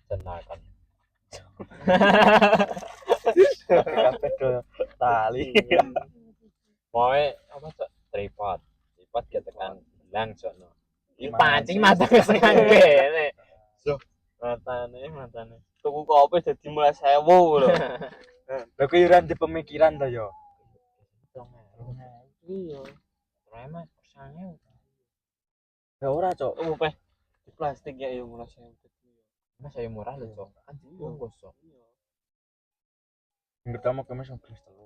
Jenakan. Kabeh do tali. Moe apa cok? Tripod kita tekan belang sono. Iki Mancing. pancing mata kesengan kene. Yo, matane. Tuku kopi dadi 15.000 lho. Lha kuwi ora di pemikiran ta yo. Iya. Remas persane. Ya ora, Cok. Oh, peh di plastik ya 15.000 dadi. Mas saya murah lho, Cok. Kan bungkus, Cok. Pertama kemes gelas telu.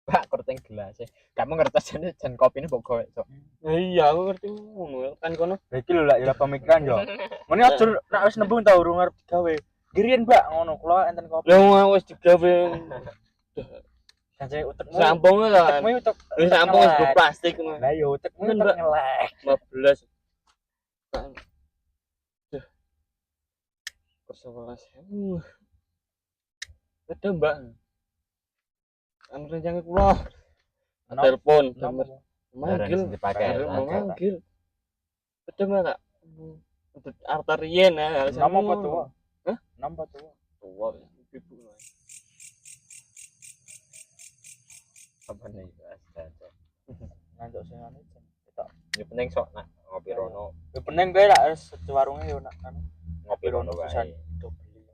Pak korteng gelas. Kamu ngertos jan kopine mbok gowe, Cok. Iya, aku ngerti ngono kan kono. Lah iki lho lak ya pemikiran yo. Ngene aja nek wis nembung ta urung arep digawe. Girian, Mbak, ngono kula enten kopi. Lah wis digawe Sancé utekmu. sampung kan. Utekmu utek. Wis sampung wis go plastik ngono. Lah yo utekmu utek ngelek. 15. Duh. Per 11.000. Ada Mbak. Anu rencana kula. Telepon, manggil dipakai manggil. Ada Mbak tak? Untuk arterien ya. Nama apa tuh? Hah? Nama tuh. Tua ibu. Apa nih, Cok? Ngantuk sing anu jan. Ketok. Ya penting sok nak ngopi rono. Ya peneng kowe lak wis warunge yo nak anu. Ngopi rono pisan wae. do beli.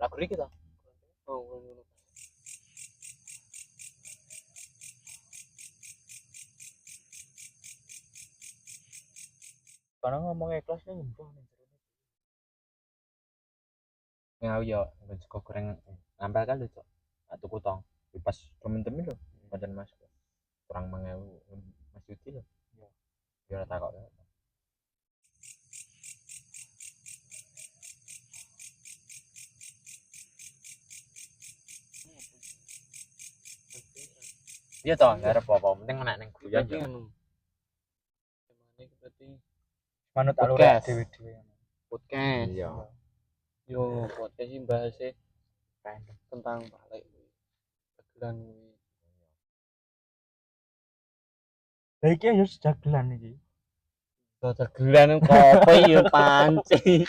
Lagu iki to. Oh, ngono. Karena ngomong ikhlasnya nyembuh ning jero. Ngau yo sego goreng nambah kan lho, Cok. Tak tuku tong. Pas temen-temen lho, pancen Mas. Kurang 5.000 Mas Yudi lho. Yo. Yo ora takok. Iya toh, enggak ada apa-apa, penting nek ning guyon yo. Gimana berarti Manut alur Podcast. dhewe-dhewe. podcast. Iya. Yo, podcast sih bahasnya tentang balik dagelan kuwi. Lah iki yo dagelan iki. Dagelan kopi yo panci.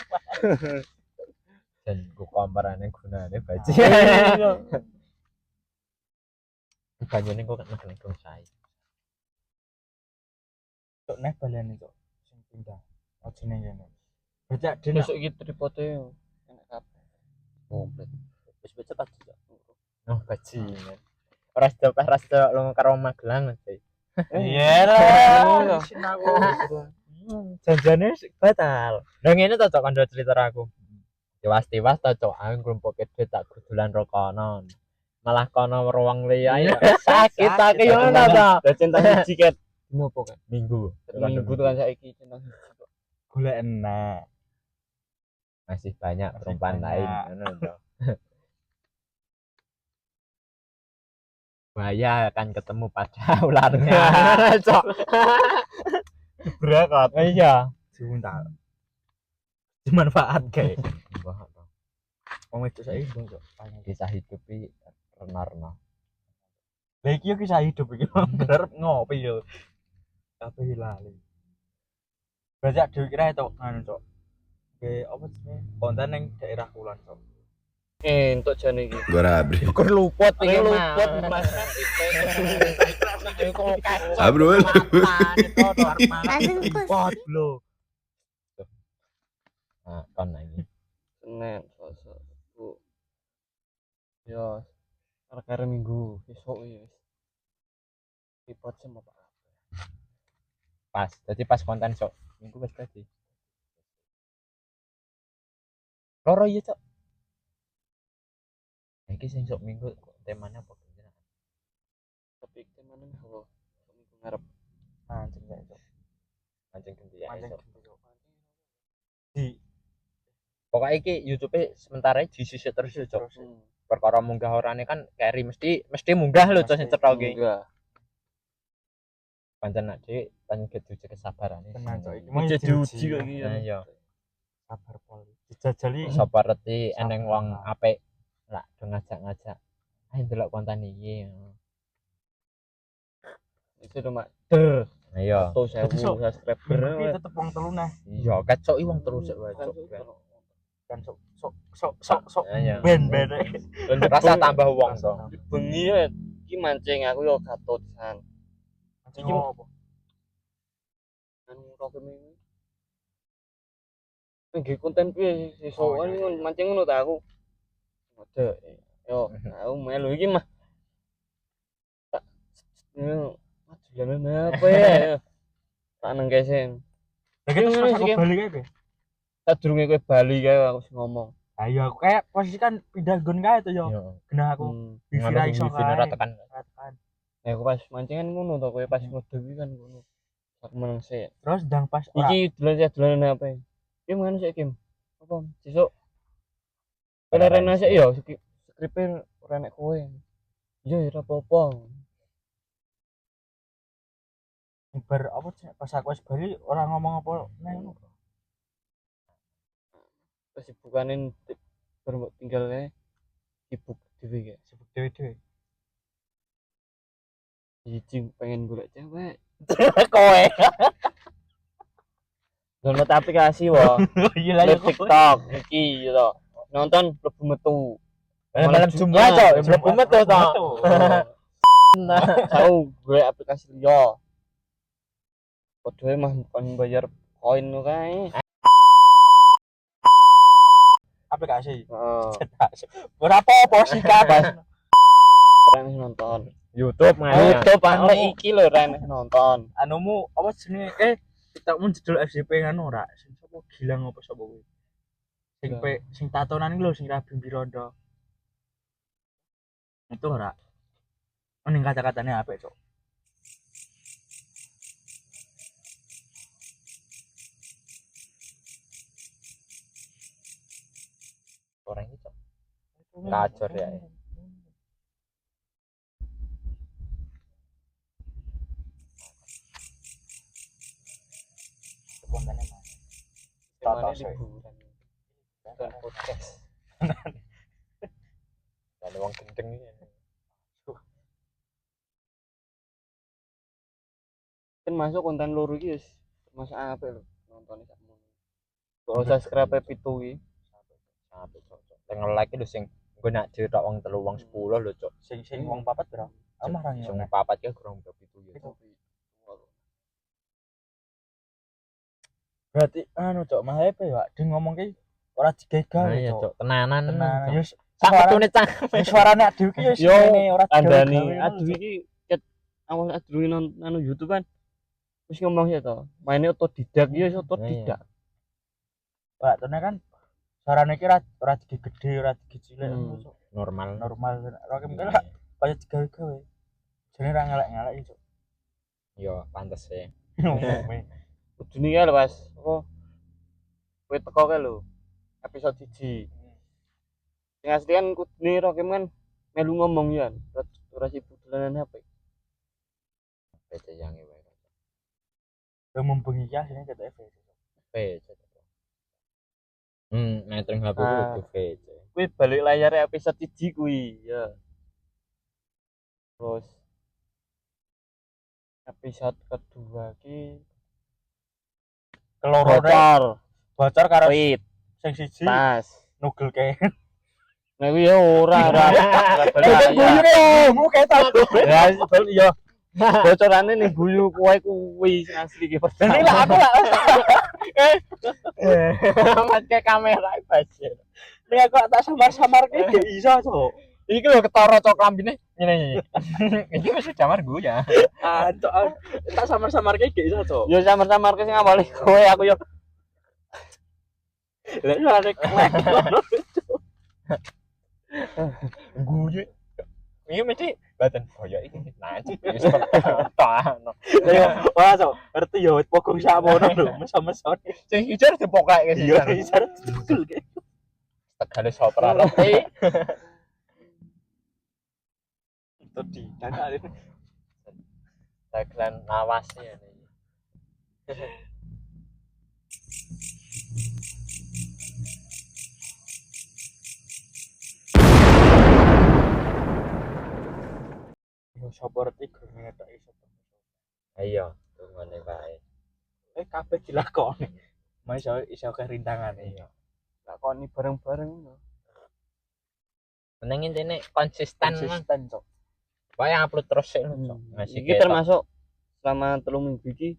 Dan ku komparane gunane baji. Banyune kok ngedeng sae. Cok neh balane cok. Sing pindah. Aja ning kene. Becak dene. Besok iki tripode enak kabeh. Komplit. Wis cepat Cok. Oh, bajingan. Ora sedo lu karo Magelang sih. Iya lah. Aku. Janjane batal. Lah ngene to Cok kandha cerita aku. Tiwas-tiwas to Cok, aku ngrumpuke duit tak gudulan rokono. Malah kono ruang liya sakit tak yo ngono to. Lah cinta siji ket. Ngopo kan? Minggu. Minggu tuh kan saiki cinta siji. Golek enak. Masih banyak Masih perempuan banyak. lain ngono to. Bahaya akan ketemu pada ularnya. Cok. Berangkat. Iya. Diuntal. Dimanfaat kayak. Wah, Wong itu saya itu cok. kisah hidup iki rena-rena. Lah iki yo kisah hidup iki arep ngopi yo. Kabeh lali. Banyak dhewe kira itu anu cok. Ke apa jenenge? Konten ning daerah kulon cok. Entuk jane iki. Gorabri. Kur luput iki Luput Mas. Abrol. Pot lho. Nah, kon lagi. Senin, Selasa, Rabu. Yo, arek-arek Minggu besok wis. Tripod sama Pak. Pas. Jadi pas konten sok minggu wis dadi. Loro iya, Cok. Iki sing sok minggu temanya apa kira? Tapi temane apa? Minggu ngarep. Mancing kayak cok. Mancing ganti ya Mancing esok. gitu cok. Di Pokoknya iki YouTube sementara disisik terus ya, Cok. terus Perkara munggah orane kan carry mesti munggah lho Cok sing cetha iki. Enggak. Pancen nek dhewe pancen kudu kesabarane. tenan cok. Iki Mau mau jadi uji kok iki. Nah, iya. Sabar poli. Dijajali Sapa reti eneng Sabar. wong apik lak do ngajak-ngajak. Ayo delok konten iki. Itu cuma der. Iya. 100.000 subscriber. iki tetep wong telu nah. Iya, kacok iki wong terus wae, Cok. kan sok Iya. ben Rasa tambah wong to. bengi ya iki mancing aku yo gatut san iki opo anu rokem ini nggih konten piye sesuk ini mancing ngono ta aku ada yo aku melu iki mah majulan apa ya tak nang kesen lagi terus pas aku balik kae be sadurunge kowe bali kae aku sing ngomong ayo aku kayak posisi kan pindah gon kae to yo Yo. genah aku wifi ra iso Wifi ora tekan. ya aku pas mancingan ngono to kowe pas ngode iki kan ngono aku meneng sik terus ndang pas ora iki dolan apa iki mana sik Kim apa sesuk kalau rena sik yo skripe ora nek kowe iya ora apa-apa bar apa pas aku wis bali ora ngomong apa nang ngono kesibukanin baru tinggal kayak sibuk dhewe kayak sibuk dhewe-dhewe jijik pengen golek cewek kowe download aplikasi wah iya lah live TikTok iki gitu nonton mlebu metu Malam Jumat to, mlebu metu to. tahu gue aplikasi liya padahal mah bukan bayar koin lo kae aplikasi heeh ora apa-apa sih kabeh keren nonton YouTube mah. YouTube arek iki lho ren nonton anumu apa jenenge TikTokmu judul FCP ngono ora sing sapa Gilang apa sapa kuwi sing tatonan iki lho sing Rabi Birondo itu ora mending kata-katanya apik cok Orang itu. Kacor ya. kontene mah temane sih. liburan dan podcast Ada wong gendeng iki. kan masuk konten loro iki wis termasuk apik lho nontone sakmono kok subscribe pitu iki Sampai cocok. Teng like itu sing nggo nak cetok wong 3 wong 10 lho, Cok. sing wong papat bro amah ra Sing papat ki kurang begitu ya. berarti anu cok mah apa ya dia ngomong ki ora digegal Nah, iya, cok Cok. Tenanan. tenan yo Sak metune cang. suarane adewe ki yo yo ngene ora andani aduh iki ket awal aduh anu YouTube kan wis ngomong ya to maine otodidak ya wis otodidak ora tenan kan suarane ki ora dige gede ora dige cilik cok Normal. normal ora mungkin lah kaya digawe-gawe jane ra ngelek-ngelek cok Yo, pantes sih. ngomong kudune kae lho pas apa kowe teko kae lho episode 1 sing asli kan kudune Rokem kan melu ngomong ya ora sibuk dolanan HP Bete yang wae. yo membengi ya sini kata FV Bete. Netring HP Ah. itu bete. kuwi balik layar episode 1 kuwi ya terus episode kedua ki kelorone bocor karo wait sing siji pas nugel ke nah kuwi ya ora guyu mu kayak tau ya iya bocorane ning guyu kowe kuwi sing asli ki ini lah aku lah Pakai kamera bae. ini aku tak samar-samar kayak gak iso cok Iki lho ketara cok lambine. Ngene. Iki wis jamar gue ya. cok tak samar-samar kayak gak iso cok yo samar-samar ke sing awale kowe aku yo lek suarane klek Guyu. Iki mesti badan boyo iki nancep wis tano. wah cok ngerti yo pokok sakmono lho meso-meso Sing ijar dipokake sing iya iso nugel kayak tegale sopra roti. itu di dana Tagline lawas ya. yo sopor 3 tok iso Ayo, ngene bae. kabeh dilakoni. Mas iso kerintangan iya. lakoni bareng-bareng ngono. Penting intine konsisten lah. Konsisten cok. Pokoknya upload terus sih lho, Cok. Ngasih Iki termasuk selama 3 minggu iki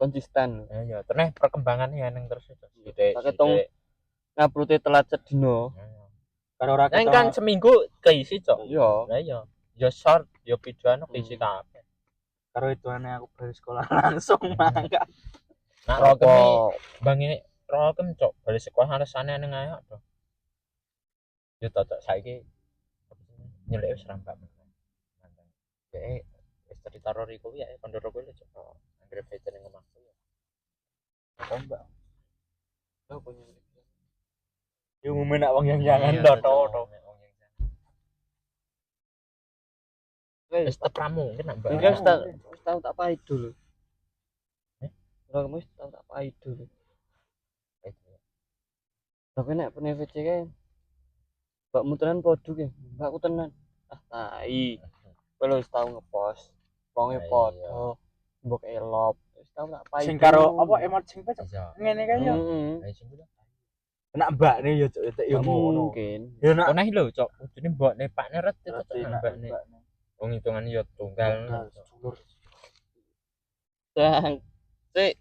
konsisten. ya terus perkembangannya nang terus Cok. Tak ketung ngupload telat sedino. Karo ora Nang kan seminggu keisi Cok. Iya. Lah iya. Ya short, ya videoan keisi kabeh. karo hitungane aku balik sekolah langsung mangkat. Nak rokem bangi rokem Cok, balik sekolah alasannya nang ayo to. Ya Cok saiki nyelek wis rambak. Ya wis cerita Rory kuwi ya kondoro kuwi Cok. Anggere beda ning omahku ya. Ombak. Oh punya. Yo mumen nak wong yang jangan to. Wis Wis tepramu mungkin nak mbak. wis tau tak pahit dulu. Ora wis tau tak pahit dulu. Tapi nek punya VC kae mbakmu tenan podo ki, mbakku tenan. Ah tai. Kowe wis tau ngepost. Wonge podo. Mbok elop. Wis tau tak pahit. Sing karo apa emot sing pecok. Iya. Ngene kae yo. Ayo sing kuwi. Nak mbak nih yo cok yo ngono. Mungkin. Yo nak Koneh lho Cok, kudune mbokne pakne ret itu Cok nak mbakne. Wong hitungan yo tunggal. Dulur. Dan sik.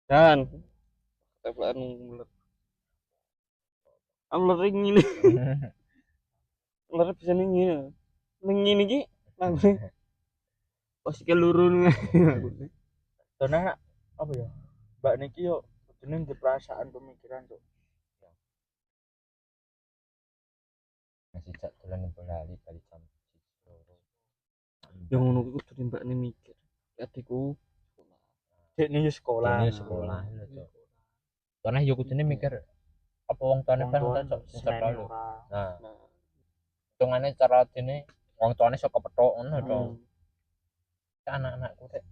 Dan tepelan mulut. Amlering ini. Lere bisa ning ngene. Ning ngene iki nang pas kelurun aku. Karena apa ya? Mbak niki yo kudune di perasaan pemikiran cok. Masih cak dolan bola bali jam 1. Yang ngono kuwi kudu mbakne mikir. Adikku Dek nih sekolah. Ini sekolah lho Cok. Karena yo kudune mikir apa wong tuane kan Cok sing lho. Nah, hitungane cara dene wong tuane sok kepethuk ngono to. Anak-anakku rek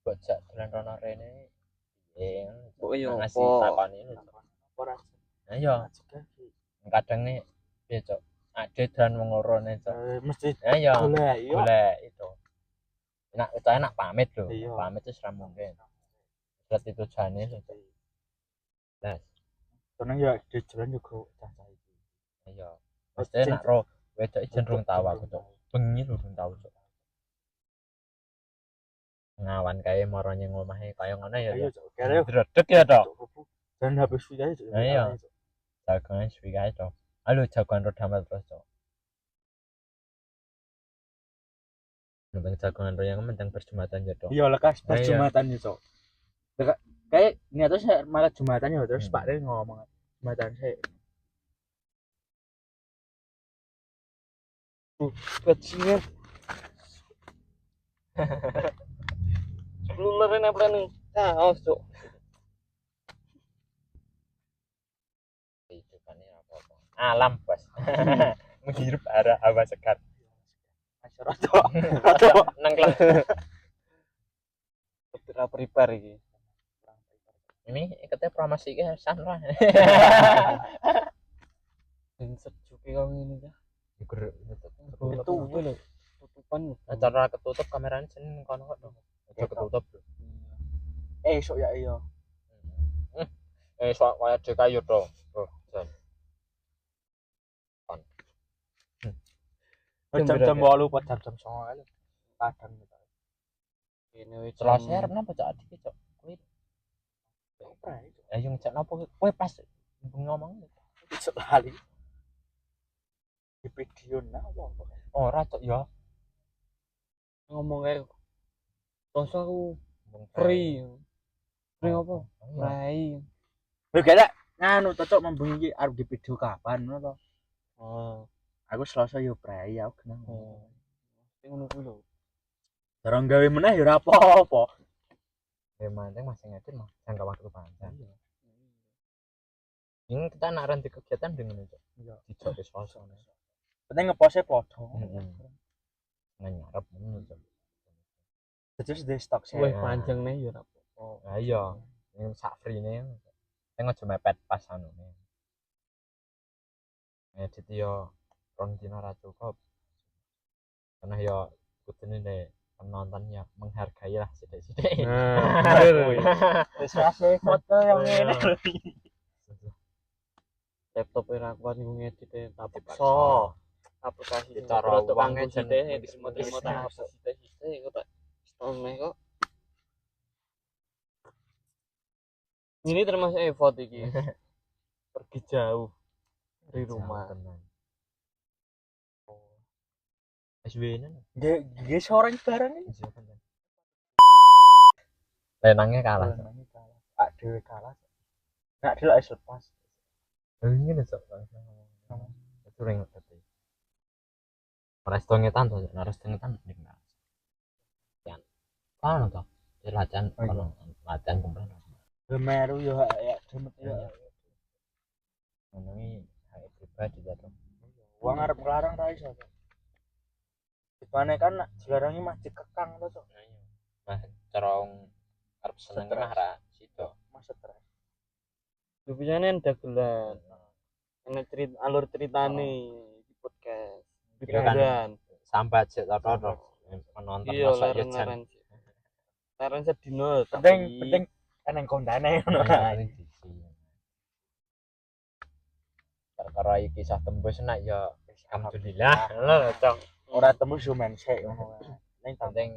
bocah dolan rono rene piye kok yo ngasih takoni lho Cok. Ora. Nah iya, kadang nih piye Cok. Ade dan wong lorone Cok. Mesti Ya iya. golek yo. Golek itu. Enak itu enak pamit lho. Iya. Pamit itu seram mungkin. Berat itu jane lho Cok. Nah, Karena ya di jalan juga cah-cah iki. iya. Mesti nak ro wedok cenderung tahu aku Cok. Bengi lho durung tahu Cok. Ngawan kae maro nyeng omahe kaya ngono ya. Ayo cok. Kere Dredeg ya Cok. dan habis sudah cok. Iya. Jagoan suwi kae Cok. Halo jagoan roda amat terus Cok. Tentang jagoan roda yang penting berjumatan ya Cok. Iya lekas pas Iya. Jumatan ya cok. Kayak niatnya saya malah Jumatan ya terus Pak Re ngomong Jumatan saya. bajingan. Lulere nempel ning kaos, Cuk. Hidupane apa-apa. Alam, Bos. Menghirup hawa segar. Masyarakat. Nang klub. Kepira prepare iki. Ini ikatnya promosi ke Sandra. Ben sejuk kok ngene ta. Ikur Itu lho. Tutupan lho. acara ketutup kameranya sini kono kok dong. Aja ketutup. Sok ya iya. Sok kaya DKY to. Oh, jan. Jam-jam 8 pas jam 9 kali. Kadang gitu. Kene wis Selasa arep napa Cak Adik Cok? Kuwi Apa itu? ayo ngecek napa kowe pas ngomong Sekali. Di video nah apa? ora Cok ya. ngomong kayak terus aku free. Free apa? Free. Lho gak nganu cocok membengi arep di video kapan ngono to. Oh. Aku Selasa yo prei aku kenang. Sing ngono kuwi lho. Jarang gawe meneh ya ora apa-apa. Ya penting masih ngedit mah jangka waktu panjang. Ini kita nak ranti kegiatan dengan itu. Iya. Dijak di Selasa. Penting ngeposte padha. Ngarep ngono Cok. Jadi sudah stok saya. Wih panjang nih ya ora apa-apa. Lah iya, ini sak free-ne. Sing aja mepet pas anune. Edit yo rong dina ra cukup. Karena yo kudune nek penontonnya menghargai lah sithik-sithik. Nah, bener kuwi. Wis kasih foto yang ngene. laptop ora kuat nggo ngedit tak Dipaksa. paksa aplikasi Ditaro cara uangnya kanggo jan sithik modis-modis. diterima tak hapus sithik kok tak setengah kok ini termasuk effort iki pergi jauh dari rumah SW ini Nggih seorang barang iki. lenangnya kalah. Pak dhewe kalah. Nak delok wis lepas. Ini lho sok. Itu ring tadi. Ora stongetan to, ora stongetan ning. Yan. Kono to. Latihan kono, latihan kumpulan. Gemeru yo ya demet yo. Ngono iki hak pribadi to. Wong arep nglarang ra iso. Dipane kan nak dilarangi mah dikekang to, Cok. Mas cerong arep seneng mah ra sida. Mas stres. Biasanya dagelan enak cerita alur ceritane di podcast Hiburan. Sambat sik to penonton iya masa ya jan. leren sedino Penting eneng kontane ngono ae. Perkara iki kisah tembus nak ya alhamdulillah lho cok. Ora tembus yo men sik ngono ae. Ning Penting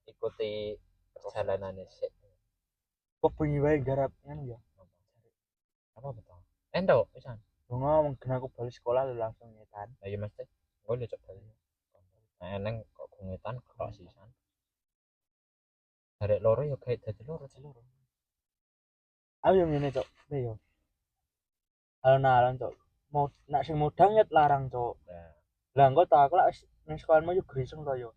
ikuti perjalanannya sik. kok bengi wae garap ngono ya. Apa betul? Endo pisan. Ngomong gen aku balik sekolah lu langsung nyetan. Lah iya mesti. Engko lho cok bali. Nah eneng kok gungetan kok sisan. Arek loro ya gawe dadi loro. Aku yo ngene, Cok. Piye yo? Alon-alon, Cok. Mau nak sing modang nyet larang, Cok. Nah, Lah engko tak aku lak ning sekolahmu yo griseng to yo.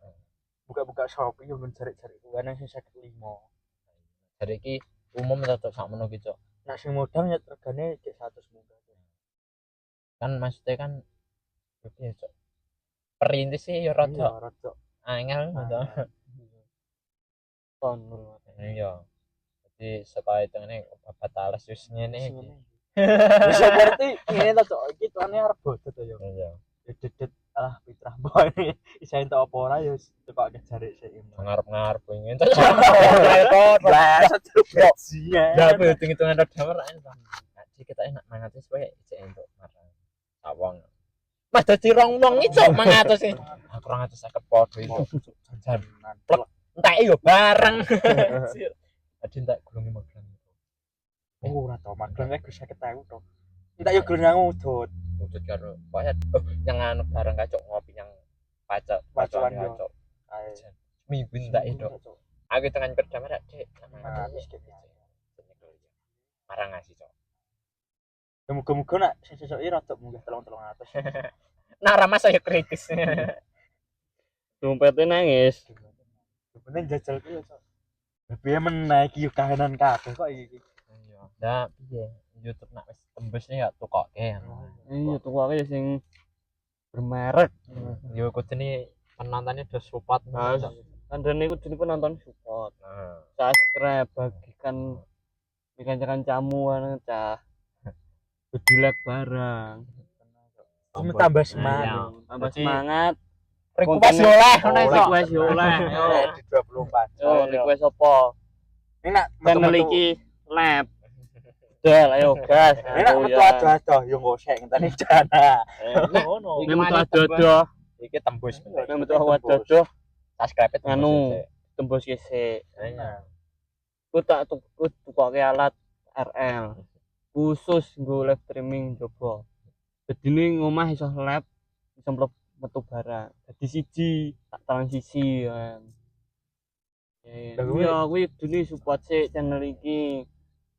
Buka-buka Shopee yo men jarik-jarik kuwi sing 55. jadi iki umum to cok sakmono ki cok. Nak sing modang nyet regane cek 100 munggah. Kan maksudnya kan piye cok. Perintis sih ya rada Iya, Cok. angel to. ton Iya. Jadi setelah hitungane babat alas wis ngene iki. Wis berarti ngene to, Cok. Iki tuane arep bodot to yo. Iya. Dedet alah fitrah boy. Isa entuk apa ora yo tekok jarik sik. Ngarep-ngarep pengen to cok. Lah, bajingan. Lah aku hitung-hitungan rada ora enak. Jadi kita enak 900 wae cek entuk marang sawang. Mas dadi rong wong iki cok 900 iki. Aku 250 padha iso. Jan. Entek yo bareng. Adi entek gulunge magelang. Oh, ora tau magelang nek 50.000 to. Entak yo gelem ngudut. Wujud karo payat. Yang anu bareng kacok ngopi yang pacak Pacuan yo. kacok. Ae. Seminggu entek itu. Aku tangan kerja merek cek. Marang ngasih cok. Muga-muga nak sesuk iki rada munggah 300. Nah, ramah saya kritis. dompetnya nangis Penting jajal ku yo, Cok. Piye meneh iki yo kahanan kabeh kok iki. Iya. Nah, piye? YouTube nak wis tembusnya ya tukoke. iya tuh aku ya sing bermerek Yo kudune penontonnya udah support. dan itu jadi penonton support Nah, subscribe bagikan kanca-kancamu cah bedilag barang Cuma tambah semangat. tambah Jadi, semangat request yo oleh ngono iso. request yo oleh Di 24. yo request apa Ini nak channel iki lab dal ayo gas Ini nak metu adoh-adoh yo ngosek ngenteni jana. Ngono. ini metu adoh-adoh Iki tembus. ini metu adoh-adoh Subscribe anu tembus sik Iya. ku tak tukoke alat RL khusus nggo live streaming coba jadi ini ngomah iso live iso metu barang jadi siji tak transisi kan ya kuwi dene support sik channel iki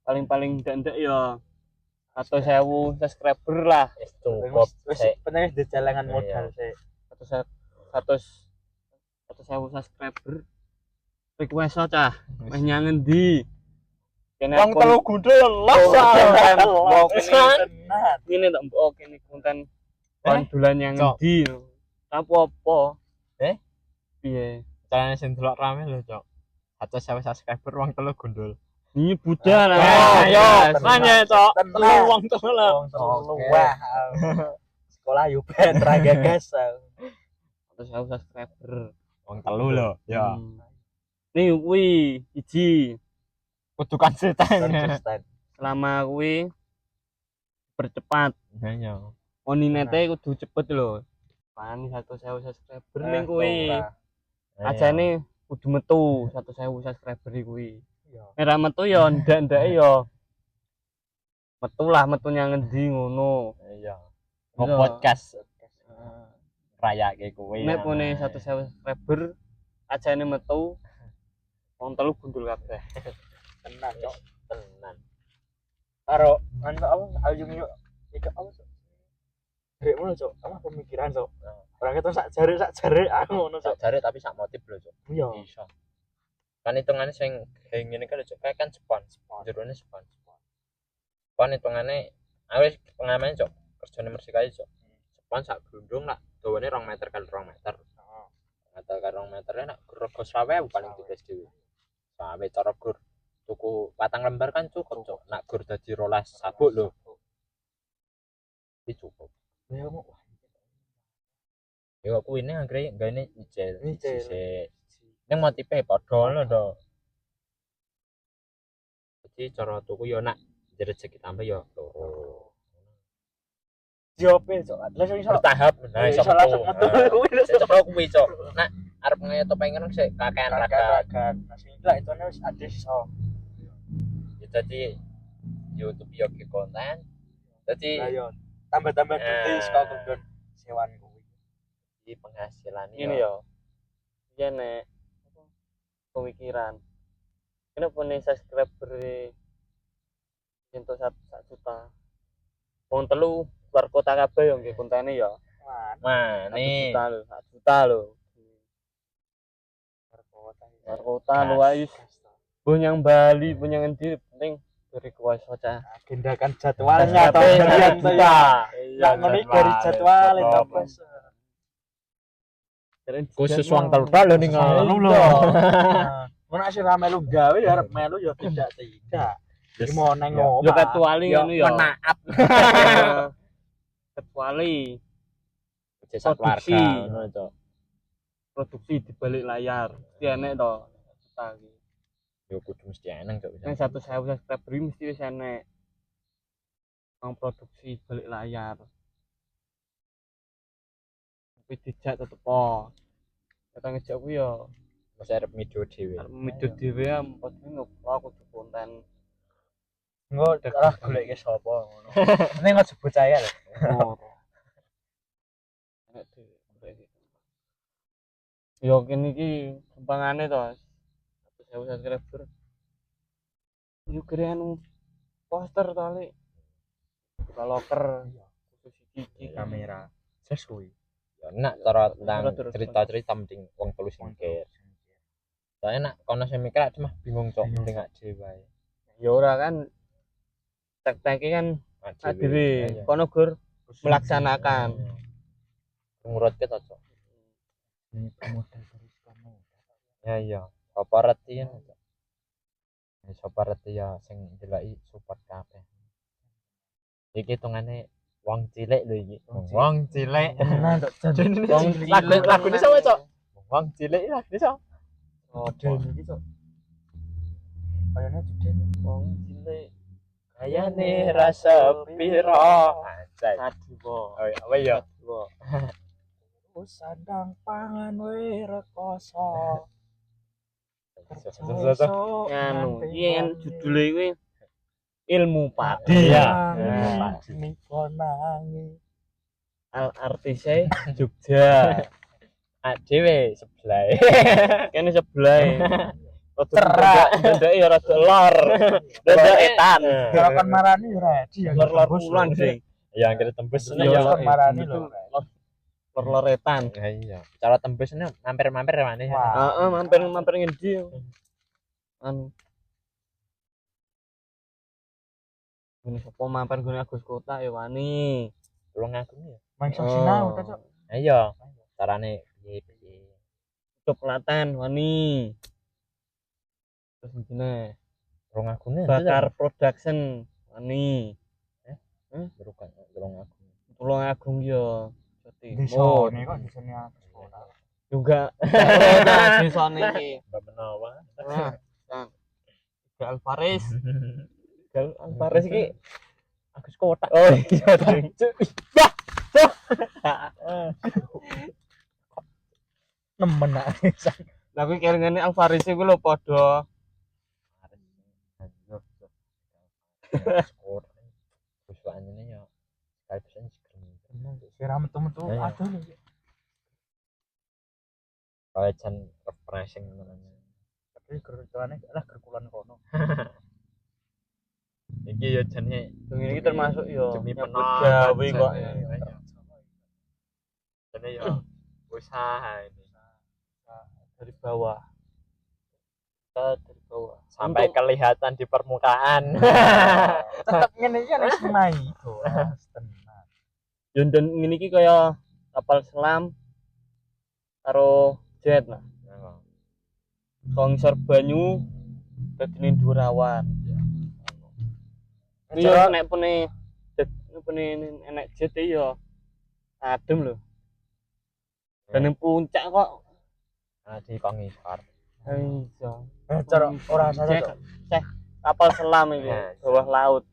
paling-paling ndak ya 100.000 subscriber lah Wis cukup. Wis penting wis jalangan modal sik. 100.000 subscriber request cah wis nyang endi kene Wong telu gundul los. ini tak mbok kene konten pandulan yang endi apa piye Carane sing delok rame lho, Cok. 100.000 subscriber wong telu gundul. ini budal Ayo, nanya, Cok. Telu wong telu lah. Wah. Sekolah yo ben ra gagas. 100.000 subscriber Wong telu lho, ya. Nih kuwi siji Kudu konsisten. Konsisten. selama kuwi bercepat. Nah iya. Moninete kudu cepet lho. Pani 100.000 subscriber ning kuwi. Nah, iya. Ajane kudu metu 100.000 subscriber kuwi. Iya. Nek ra metu ya ndak-ndake ya metu lah metunya ngendi ngono. Iya. Iya. Nge-podcast rayake kuwi. Nek pone 100.000 subscriber ajane metu wong telu gundul kabeh. Tenan cok. Tenan. Karo anu apa ayung yo iki apa cok. Rek ngono cok, apa pemikiran cok. Ora ketok sak jare ngono cok. Sak jare tapi sak motif lho, Cuk. Iya. Iso. Kan hitungane sing kayak ngene kan Cuk, kayak kan Jepang. Jerone Jepang. Jepang hitungane awis pengalaman Cuk, kerjane Mersika Cuk. Jepang sak glundung nak dawane 2 meter kali 2 meter. Heeh. Meter kali 2 meter nak rego 20.000 paling tipis dhewe. Sawe cara gur tuku 4 lembar kan cukup Cuk. Nak gur dadi 12 sabuk lho. Iki cukup. Ya mau Ya kuwi ne anggere gane ijel. Ijel. Sik. Ning motife padha lho to. Jadi cara tuku yo nak rezeki tambah yo loro. jope cok. Lah iso Bertahap nah iso iso langsung metu kuwi lho. Cok kuwi cok. Nak arep ngeto pengen sik kakean raga. Masih lah itu wis ada iso. Ya dadi YouTube yo ke konten. Dadi Lah yo tambah-tambah duit kok kondon sewan kuwi. iki penghasilan Ngene ya. Iki nek apa pemikiran. Kenapa nih subscriber entuk 1 juta. Wong telu luar kota kabeh yo nggih kontene ya. Nah, 1 nih juta lho, 1 juta lho. Luar kota lho ayo. Bunyang Bali, bunyang endi penting dari kuasa cah. Agendakan jadwalnya Tapi toh 1 juta. Lah ngono dari jadwal itu bos. khusus wong telu lho ning Lu ngono. lho. Mun asih rame lu gawe ya arep melu ya tidak. Iki mau nang Yo omah. kecuali ngono ya. Menaap Kecuali jasa Produksi. keluarga ngono cok. produksi di balik layar. Mesti enek to. Juta iki. Yo kudu mesti eneng cok. Nek 100.000 subscriber iki mesti wis enek. Wong produksi balik layar. Tapi dijak tetep po. Kata ngejak ku ya Mesti arep video dhewe. arep mido dhewe ya posting aku kudu konten. Engko lah goleke sapa ngono. Ning kok sebut saya lho. Ora. Enek dhewe. Yo kene iki gampangane to. 100.000 subscriber. Yo kira anu poster to Le. Buka loker khusus iki Kamera sesuai. Ya nak cara tentang Terus. cerita-cerita mending wong telu singkir. Soalnya nak kono sing mikir aku mah bingung cok mending gak dhewe wae. Ya ora kan tek-teke kan dhewe kono gur melaksanakan. Ngurut kita cok. Ini pemodal terus kamu. Ya iya, apa reti kan cok. Ya sapa reti ya sing ndelaki support kabeh. Iki hitungane wong cilik lho iki. Wong cilik. Tenan tok jan. Wong Lagu ini sama cok. Wong cilik lah bisa. Oh, iki cok. Kayane judul wong cilik Kayane rasa piro. Anjay. kadiwa. Oh iya, apa ya? Kadiwa. sandang pangan we rekoso. Anu, iki kan judule kuwi ilmu padi. Iya. Niko nangi. Al artise Jogja. Dhewe sebelah. Kene sebelah. Cerak, ndek ya rada lor. Ndek etan. Kalau kan marani ora di ya. Lor kulon sih. Ya akhirnya tembus Iya, ya. kan marani lho. Lor etan. Ya iya. Cara tembusnya mampir-mampir mana ya? Wah. Heeh, mampir ngendi. Anu. Ini sapa mampir gone Agus Kota ya wani. Tulung aku ya. Main sinau ta, Cok. Iya. Carane piye-piye. Coklatan wani. Terus ngene. Tulung aku nih. Bakar production wani. Tulung aku. Tulung Agung yo. Desa ne kok desane Agus Kota. Juga desa niki. Mbak Menawa. Nah, Alvarez. Alvarez iki Agus kotak. Oh iya ding. Nemen ae. Tapi kelingane Alvarez iku lho padha Skor. Terus anjene ya kayak bisa seger. Kira metu-metu Iya. aduh nih. Kayak jan refreshing ngono. Tapi gerculane lah gerkulan kono. Iki ya jane ini iki termasuk yo demi nyambut penonton gawe kok. Jane ya usaha ini Dari bawah. Kita dari bawah. sampai kelihatan di permukaan. Tetep ngene iki nek semai itu. Tenang. Yo dan ngene iki kaya kapal selam karo jet nah. Kongsor banyu dadine dhuwur awan. Iya nek pene enek jet ya adem lho. Dan yang puncak kok Di kongisor. iya. Cara ora salah. Cek kapal selam iki Nah, bawah laut.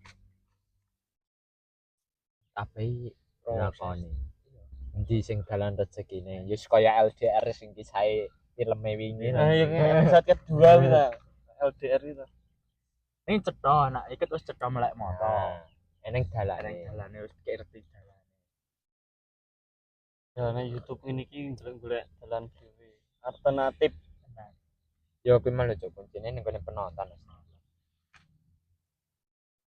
Tapi ngakoni. Endi sing dalan rezekine? Wis kaya LDR sing kisahe filme wingi. Nah, yang episode kedua kita LDR itu. Ini cetha anak iket wis cetha melek motor. Eneng Arek dalane. dalane wis ngerti dalane. Ya nek YouTube ini ki golek-golek dalan dhewe. Alternatif. Yo kuwi malah cuk kuncine ning kene penonton.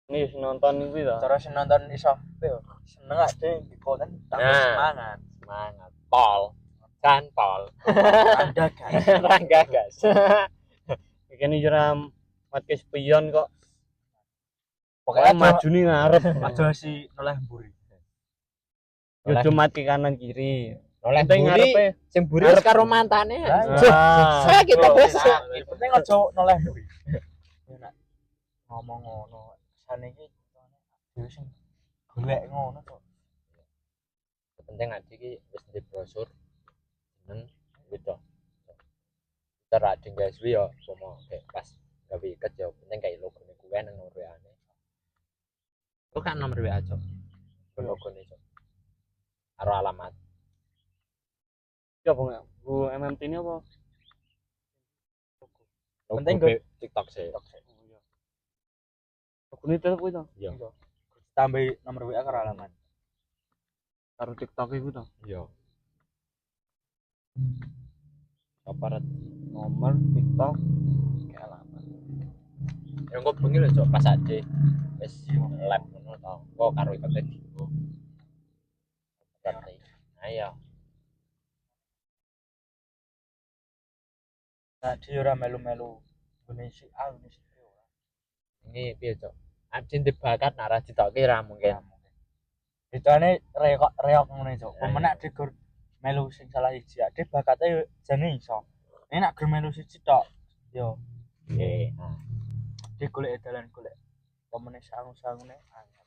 Ini wis nonton iki to. Cara sing nonton iso seneng ade di konten tambah Nah. semangat. Semangat. Pol. Kan pol. Anda guys. Rangga gas. Kene jeram podcast spion kok. Pokoknya Pokoknya maju nih ngarep. aja si noleh mburi. Yo cuma ke kanan kiri. Oleh Penting buri, ngarepe sing buri wis karo mantane. Nah, Sakit wis. Penting aja noleh mburi. Enak ngomong ngono. Sane iki dhewe sing golek ngono kok. Penting ade iki wis di brosur jeneng gitu. Cara ade guys wi yo somo kayak pas gawe iket yo penting kayak logone kuwi nang nomor WA-ne. Kok kan nomor WA cok. Logone cok. Karo alamat. Ya apa Bu MMT ini apa? Penting Logo TikTok sih. Oh iya. Aku ini tetep itu. Iya. Tambah nomor WA karo alamat. Karo TikTok itu to. Iya. Apa ret Nomor TikTok kayak alamat. yang kok bengi lho cok pas ade wis lab ngono to. Kok karo ikete digo. Berarti. Ayo. Nah, dia ora melu-melu ngene si A ngene si B ora. Ini piye cok? Ade ndek bakat nek ora ditokke ra mungkin. Hitane reok ngene cok. Nah, Pemenak iya. de gur melu sing salah siji ade bakate jane iso. Nek nak gur melu siji tok yo Oke. Nah, dia golek dalan golek. Pemene sangu-sangune angel.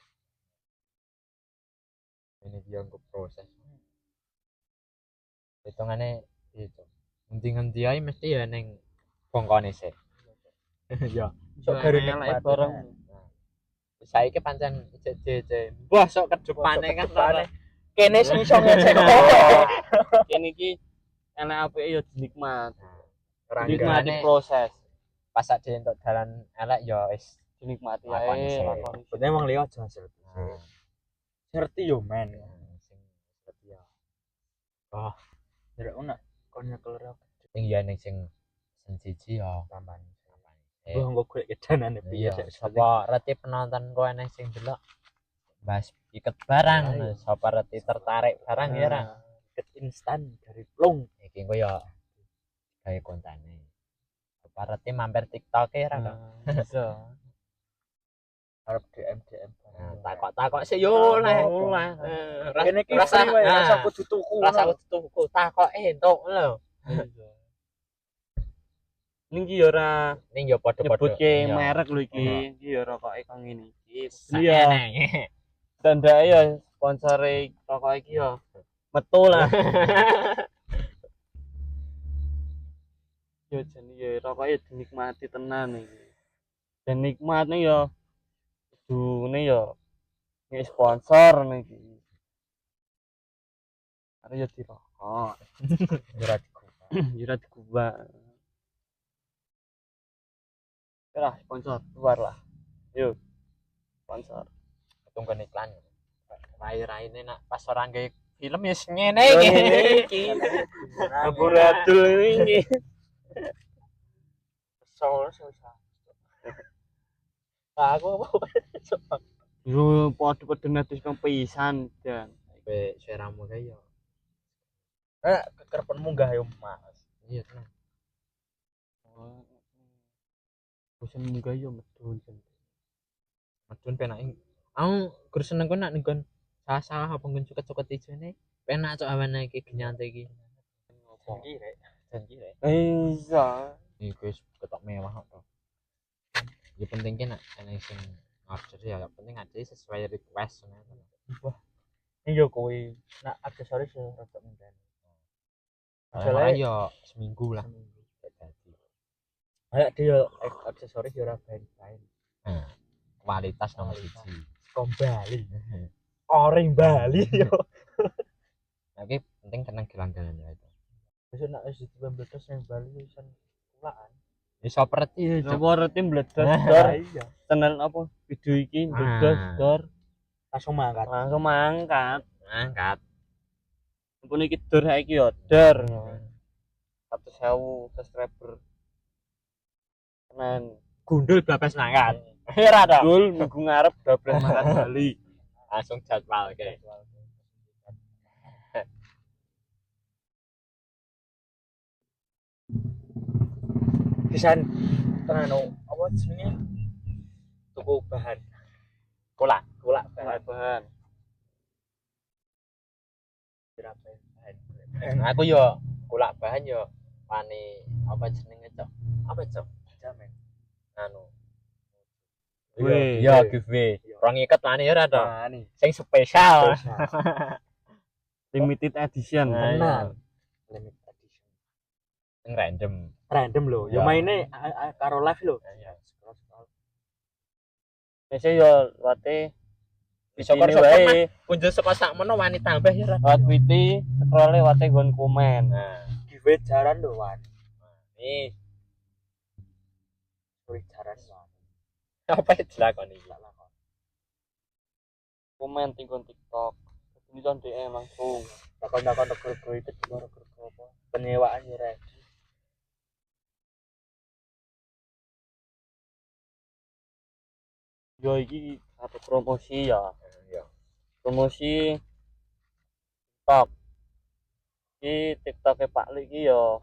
ini dia untuk proses. Hitungane itu. Ngendi-ngendi ae mesti ya ning bongkone sih. Ya. Sok gawe nikmat bareng. Saiki pancen jek wah sok kedepane kan Kedepane. Kene sing iso ngecek. Kene iki enak apike ya dinikmat. Ora Dinikmati ngerane proses. pas ade entuk dalan elek ya wis. Dinikmati Lakoni ae. sih. Lakoni. Bener wong liya aja hasil. Nah, Ngerti yo men. sing setia. Oh, Ndak ono kon nyekel reok sing ya ning sing siji ya tambahan. Eh, Wah engko golek kedanane piye iya, sik sapa reti penonton kok eneh sing delok bahas iket barang, Iya. sapa reti tertarik barang ya ra. Ket instan dari plung. Iki engko ya gawe kontane. Sapa reti mampir TikTok e ra kok. Bisa. Arep DM. Nah, takok-takok sih yo lah. Kene iki Rasa free wae, rasa nah, kudu tuku. rasa kudu tuku takoke entuk lho. Ning ki ya ora Ning yo padha-padha. nyebutke Iya. merek lho iki. Iki ya rokoke kang ngene iki. Sak Iya. eneng. Tandake ya sponsore rokok iki ya metu lah. Ya jane ya rokoke dinikmati tenan iki. Dan nikmatnya ya kudune ya Nggih sponsor niki. Are yo dirokok. ora digubah. Yo ora digubah. Lah sponsor keluar lah. Yuk. Sponsor. Tunggu iklan. Rai-raine nak pas ora nggae film ya ngene Yo, iki. ngene iki. Laboratul iki. Aku apa? Yo padha-padha nadis kang pisan dan. Sampai seramu kae yo. Kekerpen munggah yo, Mas. Iya tenan. Bosen munggah yo medun. Medun penak. Aku gur seneng kok nak nggon sawah-sawah apa nggon cuket-cuket ijone. Penak cok awane iki genyante iki. Janji rek. Janji rek. Iya. Iki wis ketok mewah kok. Ya penting ki nak ana sing order ya penting ada sesuai request ngono. Wah. Ini yo kowe nak aksesoris yo rada ngenteni. Masalah yo seminggu lah. Dadi. Ayo dia aksesoris yo ora bae-bae. Nah, kualitas nomor 1. Kembali. Oring Bali yo. Oke, penting tenang gelang-gelangan ya itu. Besok nak wis dibambletos nang Bali wisan kulaan. Iso pereti ya. Coba tim bledos dor. Iya. Channel apa video iki bledos dor. Langsung mangkat. Langsung mangkat. Angkat. Ampun iki dor saiki yo dor. 100.000 subscriber. Tenan. Gundul babas mangkat. Ora ta. Gul minggu ngarep bablas mangkat Bali. Langsung jadwal oke. Pisan tenan apa jenenge? Tuku bahan. Kolak. Bahan. Berapa bahan? Aku yo kolak bahan yo wani apa jenenge cok? Apa cok? Jamin. Anu. Weh. Yo giveaway. Rong iket wani ya ora to? Nah, nih. Sing spesial. Limited edition. Tenan. Limit edition. Sing random. Random lho. Yo Ya. maine karo live lho. Ya. Wis yo wate Bisa ini kok wae. punjul saka sakmono wani tambah ya ora. Wat witi scroll wate nggon komen. Nah, Giveaway jaran lho, Wan. ini Kuwi jaran Wan. apa dilakoni iki? Komen tinggon TikTok. Ini kan DM langsung. Takon-takon rego itu rego apa? Penyewaan yo rek. Yo iki satu promosi ya. Ya. Promosi TikTok. Iki TikTok-e Pak Lik iki yo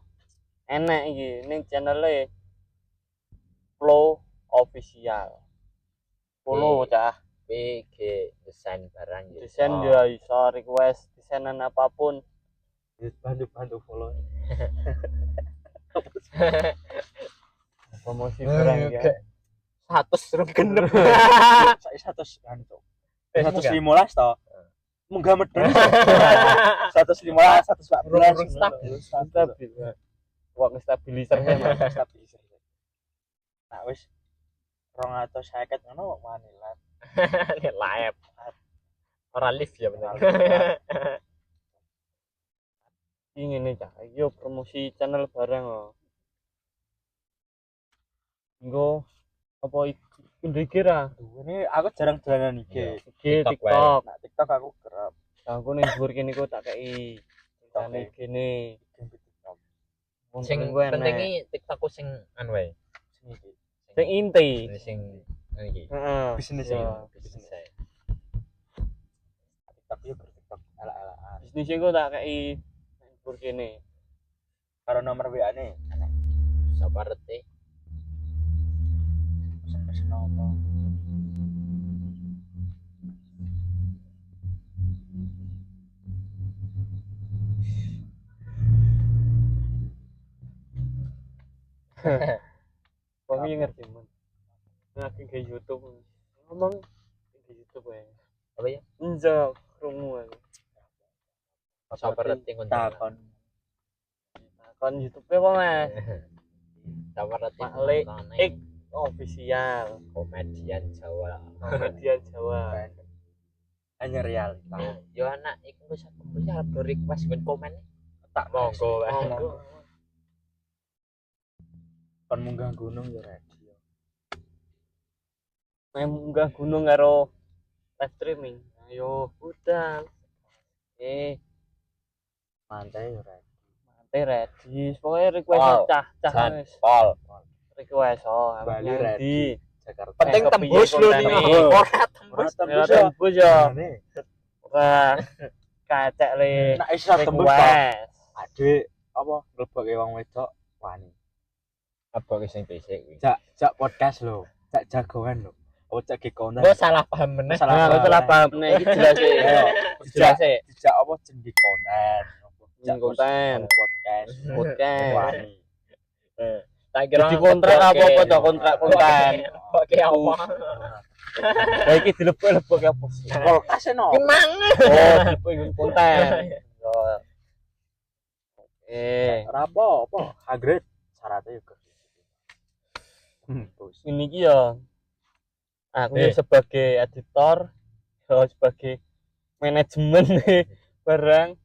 enek iki ning channel-e Flow Official. Follow cah. PG desain barang ya. Desain ya iso request desainan apapun. Bantu follow. Promosi barang ya. 100 rung genep. Saya 100 kan to. 115 to. Munggah medun. 115, 114 Stabil. Stabil. Wong stabilizer kan Mas. Stabilizer. Nah wis 250 ngono kok wani lah. Live. Ora live ya bener. Iki ngene cah. Iki yo promosi channel barang kok. Nggo apa iki ra? Ini aku jarang dolanan IG. IG TikTok TikTok. Nah, TikTok aku kerap. Aku ning dhuwur kene ku tak kei. Tane kene. TikTok. Sing penting TikTokku sing anu wae. Sing iki. Sing inti. Sing iki. Heeh. Bisnis Sing ya. bisnis. TikTok yo TikTok ala-alaan. Bisnis ku tak kei ning dhuwur kene. Karo nomor WA-ne. Sapa rete? Pesen apa? Wong iki ngerti men. Nang ke YouTube. Ngomong ke YouTube wae. Apa ya? Enjo krungu aku. Sapa rete ngono. Takon. Kon YouTube apa Mas? Sapa rete Pak Lik X official komedian Jawa. komedian Jawa. hanya realita. Yo anak iku wis arep request ben komen Tak monggo wae. Kon munggah gunung yo ready. Main munggah gunung karo live streaming. Ayo udah. Mantai yo ready. Mantep ready. Pokoknya request Pol. cah wis. Pol. Request Bali yang ready. di Jakarta. Penting Kepiye tembus lho konten nih. iki? Ora tembus. Ora tembus ya. Gimana? Ora kacek le. Nek iso tembus to. Request. Adik apa mleboke wong wedok wani. Apa sing basic kuwi? Jak podcast lho. Jak jagoan lho. Oh cek ge konten. Gua salah paham meneh. Nah, aku salah paham nih, iki jelas sih. Jelas sih. Dijak apa jenenge konten. Jak konten. Podcast. Podcast. Wani. Tak kira Jadi kontrak apa-apa to kontrak konten. Oke apa? Lah iki dilebok-lebok apa sih? Kulkas no. Gimang. Oh, dilebok konten. Yo. Ora apa-apa. Hagrid syaratnya juga. Terus. Ini ki ya aku ya sebagai editor, yo sebagai manajemen barang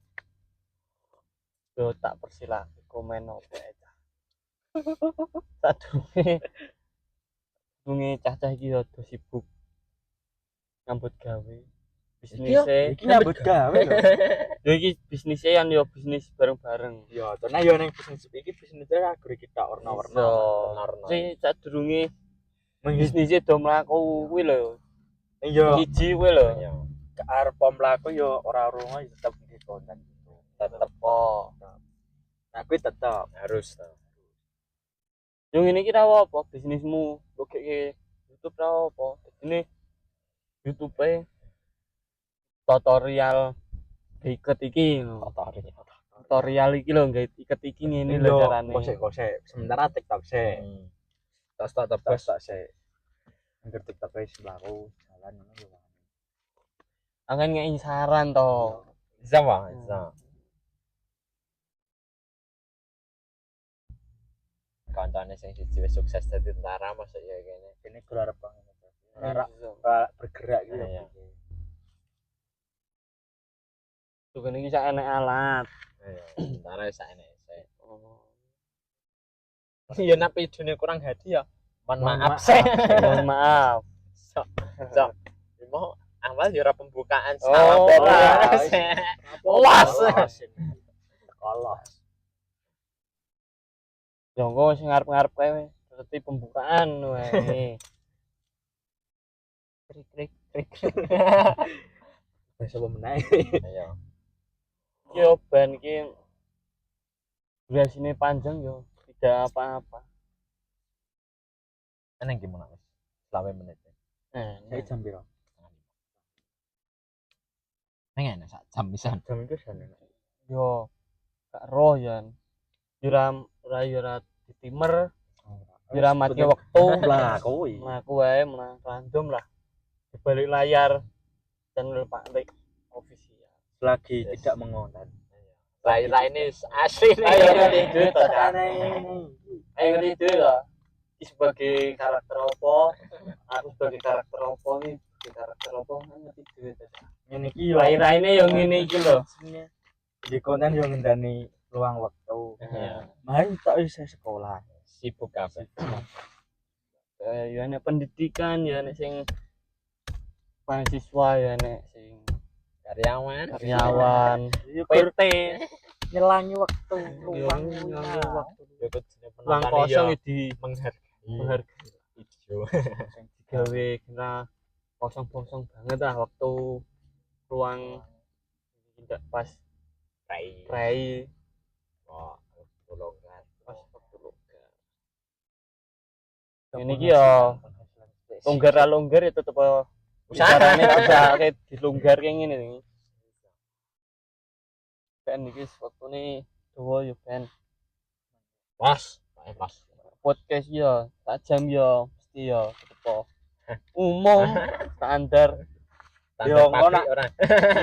yo tak persilahkan komen apa aja. Sadurunge cah-cah iki yo do sibuk nyambut gawe bisnisnya. Iki nyambut gawe lho. Ya iki bisnisnya kan yo bisnis bareng-bareng. Ya, to nah yo ning bisnis iki bisnisnya agri kita warna-warna. Warna-warna. Si sadurunge Menghis bisnisnya do mlaku kuwi lho. yo Siji kuwi lho. arep mlaku yo ora rungo tetep iki konten gitu. Tetep kok. Nah, kuwi tetep Harus. Yang ini kira apa? Bisnismu bokek YouTube ra apa? Ini YouTube tutorial iket iki lho. Tutorial iki lho gawe iket iki ngene lho carane. Kosek. Sementara TikTok sik. Tas Terus tak sik. Angger TikTok wis mlaku jalan ngono yo. Akan ngei saran to. Bisa Bang, bisa. Kancane sing siji wis sukses dadi tentara masuk ya kene. Kene gelar banget. Ora Bergerak gitu. Iya. tuh kan iki sak enek alat. Iya, tentara sak enek. Iya napi dunia kurang hati ya. Mohon maaf sih. Mohon maaf. Sok. Mau awal ya ora pembukaan Oh, salam ora. Los. Kolos. Yo engko sing ngarep-ngarep kae dadi pembukaan wae. Krik. Wis apa meneh. Iya. Yo ban iki durasinya panjang yo tidak apa-apa. Eneng gimana Mas? Selama menit. Saya jam piro? Neng enak sak jam pisan. Jam itu sana. Yo gak roh ya. Ora ditimer, ora mati waktu Lah kuwi. mlaku wae menang random lah. Di balik layar channel Pak Rik official. Lagi tidak mengonten. Lain-lain ini asli nih. Ayo ide to. Aneh. Ayo ide to. Iki sebagai karakter apa? Aku sebagai karakter apa nih? Sebagai karakter apa ngerti dhewe to. Ngene iki yo. Lain-lainnya yo ngene iki lho. Di konten yo ngendani luang waktu. Iya. Main tak bisa sekolah. Sibuk kabeh. Ya nek pendidikan ya nek sing mahasiswa ya nek sing karyawan PT Nyelangi waktu luang luang waktu Ya kudune luang penonton kosong ya ya di menghargai ijo. gawe kena kosong banget lah waktu ruang tidak pas rai Oh, longgar. pas waktu longgar ini ki ya longgar ya tetep carane tak usah kayak dilonggar kayak ngene nih kan iki waktune dawa yo ben Pas. podcast ya tak jam ya mesti ya tetep umum standar Yo, Yo ngono. ora.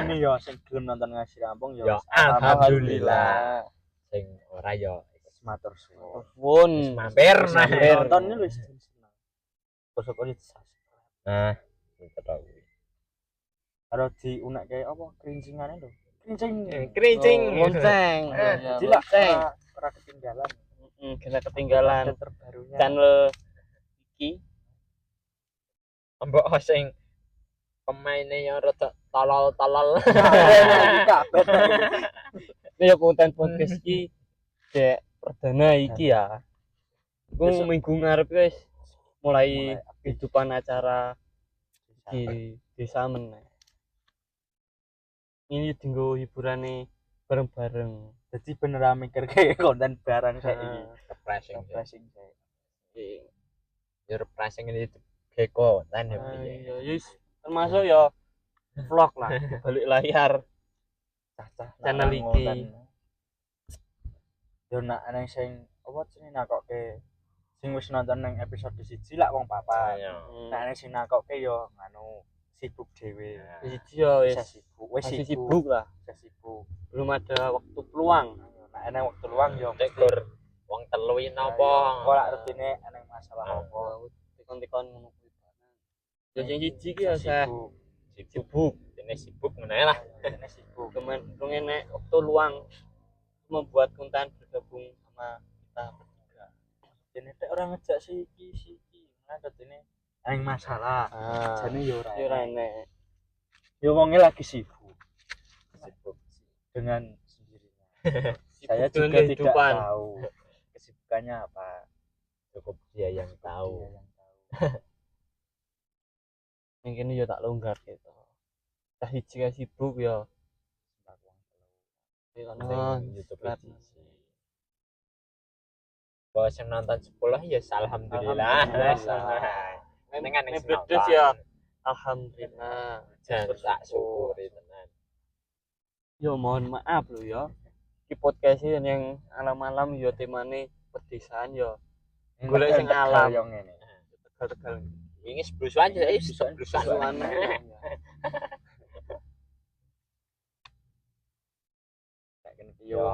ini yo sing gelem nonton ngasih rampung yo Yo, alhamdulillah. Sing ora yo Matur suwun. pun mampir nah. Nonton ini wis seneng. Besok iki Nah, itu tau. karo diunekke apa kerincingane lho. Kerincing. Kerincing. Lonceng. Jadi lah Lonceng. ora ketinggalan. Kita ketinggalan Update terbarunya. channel iki. Mbok sing pemainnya yang rada tolol-tolol. Kabeh. Ya konten podcast iki cek perdana iki ya. Iku Besok. minggu ngarep wis mulai kehidupan acara di desa meneh. Ini tinggal hiburane bareng-bareng. Jadi bener mikir kayak konten barang saiki. Refreshing. Refreshing saiki. Ya refreshing ini geko kan ya. Iya, yes. Termasuk ya vlog lah di balik layar Cacah channel iki. Yo nak nang sing apa jenenge nakokke sing wis nonton nang episode 1 lak wong papat. Nak nang sing nakokke yo nganu sibuk dhewe. Siji ya wis Wis masih sibuk. sibuk lah. Sibuk. Belum ada waktu peluang. Nak ana waktu luang yo Tegur wong telu iki napa? Kok lak rutine ana masalah apa. Tikon-tikon ngono kuwi. Ya sing siji ki ya saya Sibuk. sibuk. Ini sibuk meneh lah. Ini sibuk. Kemudian enek waktu luang membuat konten bergabung sama kita bertiga. Dene tek ora ngejak si iki. Ngadat ini ana masalah. Jane yo ora. Ya ora enek. Yo wonge lagi sibuk dengan sendirinya. Saya Sibuk juga dengan tidak kehidupan. tahu kesibukannya apa. Cukup dia yang tahu. Dia yang tahu. Yang kene ya tak longgar gitu. Tah siji sibuk ya. Nah, YouTube siji. Bos yang nonton 10 ya alhamdulillah. Dengan yang Nebledes ya. Alhamdulillah. Jangan tak syukuri tenan. Yo mohon maaf lho ya. Di podcast ini yang alam-alam yo temane pedesaan yo. Golek sing alam. Yo ngene. Tegal-tegal. Ini seblusan aja, seblusan. Kayak kene yo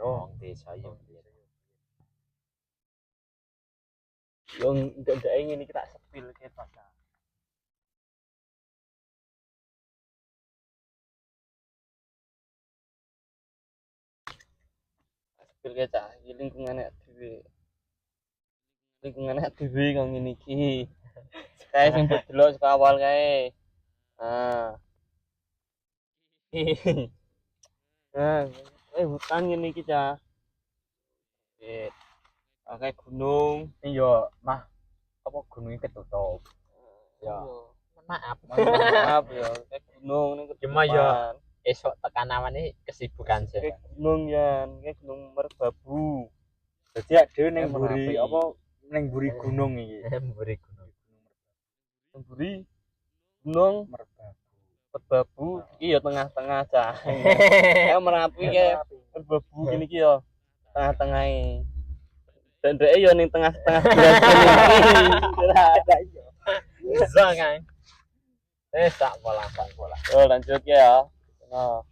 Wong desa yo. Yo ndak ingin iki tak sepil ketok. Sepil ketok iki lingkungane dhewe. Lingkungane dhewe kok ngene iki. Kae sing delok saka awal kae. Hutan ngene iki cah. Oke gunung. Ini yo mah apa gunungnya ketutup. Ya. Maaf. Maaf ya, kayak gunung ning Cuma ya esok tekan awane kesibukan sih. kayak gunung ya, kayak gunung Merbabu. Jadi ya dhewe ning Merapi. mburi apa ning mburi gunung iki. Mburi gunung. Mburi gunung Merbabu iki ya tengah-tengah cah. Ya Merapi ya Merbabu gini iki ya tengah-tengahe. Dan dhek ya ning tengah-tengah iki. Bisa kan. Tak bola. Oh, lanjut ya. Nah,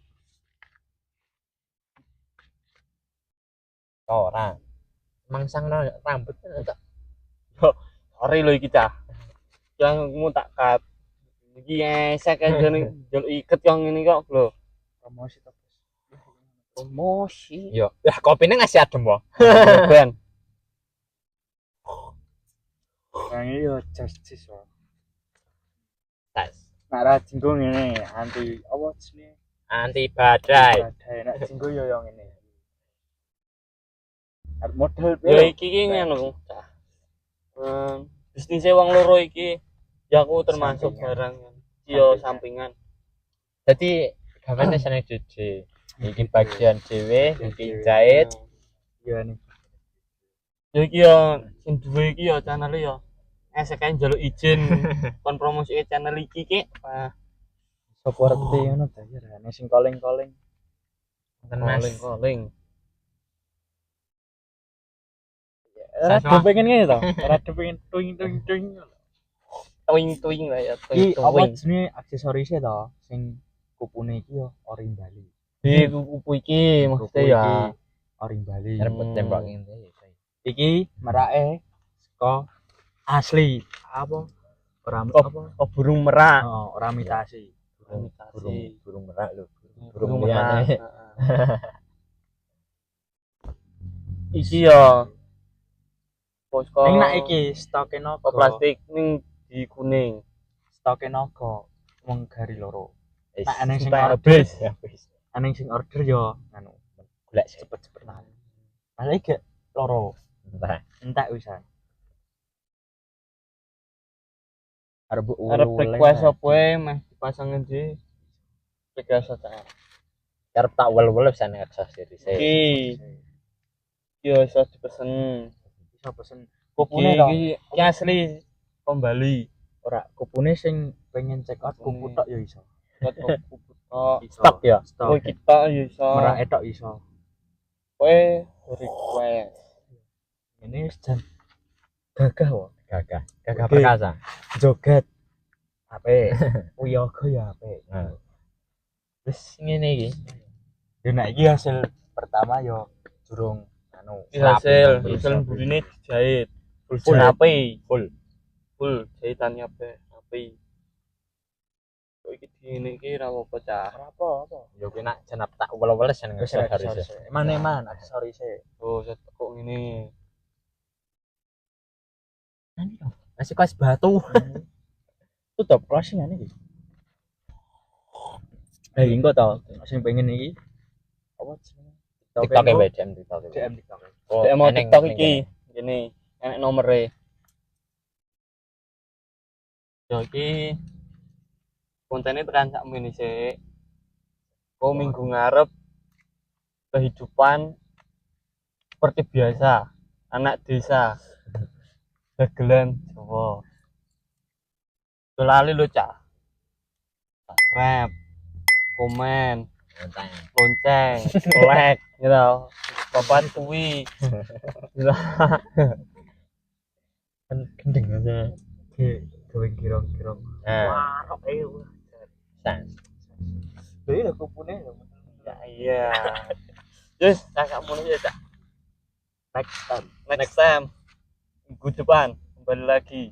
Ora. Mangsang rambut tak. sorry lho iki cah. Yang mu tak kat. Iki esek aja nih jaluk iket yang ini kok lho. Promosi to. Promosi. Yo, lah kopine ngasih adem wae. Ben. Nang iki yo justice wae. Tas. Nak ra jinggo ngene anti apa jenenge? Anti badai. Badai nak jinggo yo ngene. Arep model Ya iki ki ngono cah. Bisnisnya wong loro iki ya aku termasuk Sampingan. barang yo sampingan. Jadi gawane seneng cuci. Iki bagian dhewe, iki jahit. Iya nih. Ya iki yo sing duwe iki yo channel yo. Esek ae njaluk izin kon promosi channel iki ki. Wah, Sopo reti ngono ta ya nek sing calling-calling. calling. Ora Sama. pengen ngene to. Ora pengen tuing. Twing lah ya, Iki apa twing. jenenge aksesorisnya to sing kupune iki yo oring Bali. Di kupu iki maksudnya ya. Oring Bali. Rebut tembok ngene. Iki merake saka asli apa ora Oh, burung merak. ora imitasi imitasi burung merak lho. burung liyane. merak. Iki ya posko Ning nak iki stoke naga. plastik ning di kuning. Stoke naga wong gari loro. Wis Nah, aneh sing entek order. habis. Aneh sing order yo anu Golek sih. cepet-cepetan. Malah iki loro. Entah. Entek wisan. Arep Arep request apa ae meh dipasang endi. Request ta. Arep tak wel-wel wis ana akses diri sih. Iki yo iso dipesen. Bisa pesen Iki kupune to. iki asli kembali. Ora kupune sing pengen check out kupu tok ya iso. Kupu tok. Iso. Stok ya? Oh kita yo iso. Merake tok iso. Kowe request. Ini wis jan gagah wae. Gagah Oke. perkasa. Joget apik. Wiyaga ya apik. Nah. Terus ngene iki. Ya nek iki hasil pertama yo durung anu Hasil rapi. burine dijahit. full Full jahit. HP. Full. Jahitannya HP. Kok iki diene iki ra apa cah. Apa? Yo ki nak jenap tak wel-wel sen Wis aksesoris. Eman-eman aksesoris e. Oh, kok ngene. Masih kelas batu. Tutup closing iki. Engko to sing pengen iki. Apa jenenge? TikTok e wae DM TikTok. DM TikTok. Oh, Dek mau eneng TikTok ning iki. kene. Gini, enek nomere. Yo iki kontennya tekan sak menit sik. Kau minggu ngarep kehidupan seperti biasa, anak desa. Dagelan Jawa. Lali lo cah. Subscribe, komen, Enteng. lonceng, like, gitu. Papan kuwi. Gitu. Gendeng aja. Gawe kira-kira. Nah, Wah, ae. sans. Lha iya kupune lho. Ya iya. Terus kakak mau ya cak. Next time. Next time minggu depan kembali lagi